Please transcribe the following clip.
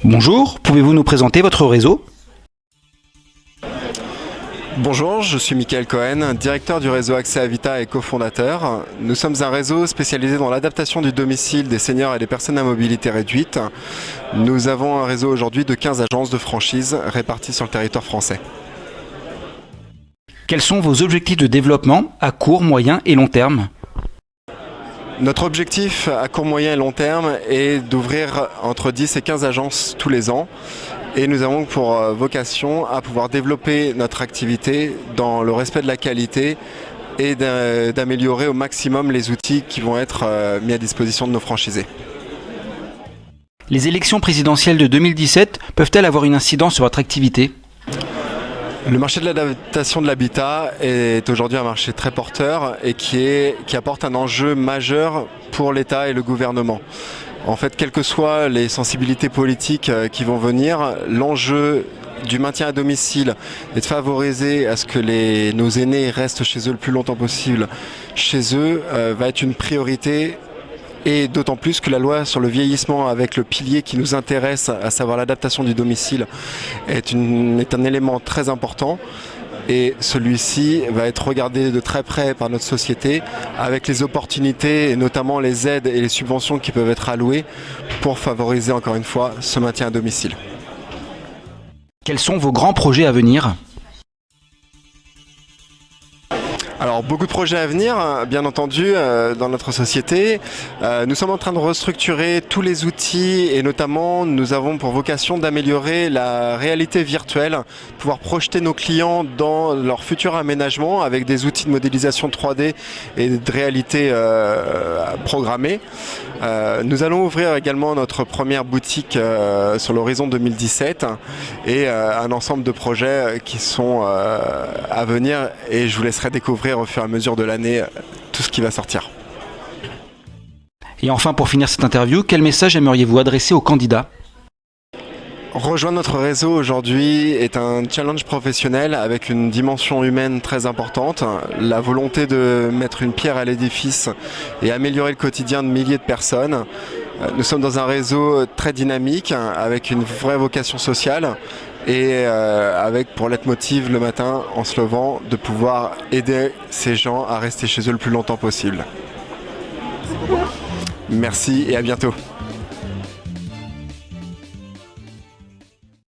Bonjour, pouvez-vous nous présenter votre réseau? Bonjour, je suis Michael Cohen, directeur du réseau Accès Habitat et cofondateur. Nous sommes un réseau spécialisé dans l'adaptation du domicile des seniors et des personnes à mobilité réduite. Nous avons un réseau aujourd'hui de 15 agences de franchise réparties sur le territoire français. Quels sont vos objectifs de développement à court, moyen et long terme? Notre objectif à court, moyen et long terme est d'ouvrir entre 10 et 15 agences tous les ans. Et nous avons pour vocation à pouvoir développer notre activité dans le respect de la qualité et d'améliorer au maximum les outils qui vont être mis à disposition de nos franchisés. Les élections présidentielles de 2017 peuvent-elles avoir une incidence sur votre activité? Le marché de l'adaptation de l'habitat est aujourd'hui un marché très porteur et qui apporte un enjeu majeur pour l'État et le gouvernement. En fait, quelles que soient les sensibilités politiques qui vont venir, l'enjeu du maintien à domicile et de favoriser à ce que nos aînés restent chez eux le plus longtemps possible chez eux va être une priorité. Et d'autant plus que la loi sur le vieillissement, avec le pilier qui nous intéresse, à savoir l'adaptation du domicile, est un élément très important. Et celui-ci va être regardé de très près par notre société avec les opportunités et notamment les aides et les subventions qui peuvent être allouées pour favoriser encore une fois ce maintien à domicile. Quels sont vos grands projets à venir? Alors beaucoup de projets à venir, bien entendu, dans notre société. Nous sommes en train de restructurer tous les outils et notamment nous avons pour vocation d'améliorer la réalité virtuelle, pouvoir projeter nos clients dans leur futur aménagement avec des outils de modélisation 3D et de réalité programmée. Nous allons ouvrir également notre première boutique sur l'horizon 2017 et un ensemble de projets qui sont à venir et je vous laisserai découvrir au fur et à mesure de l'année tout ce qui va sortir. Et enfin, pour finir cette interview, quel message aimeriez-vous adresser aux candidats? Rejoindre notre réseau aujourd'hui est un challenge professionnel avec une dimension humaine très importante, la volonté de mettre une pierre à l'édifice et améliorer le quotidien de milliers de personnes. Nous sommes dans un réseau très dynamique avec une vraie vocation sociale et avec pour leitmotiv le matin en se levant de pouvoir aider ces gens à rester chez eux le plus longtemps possible. Merci et à bientôt.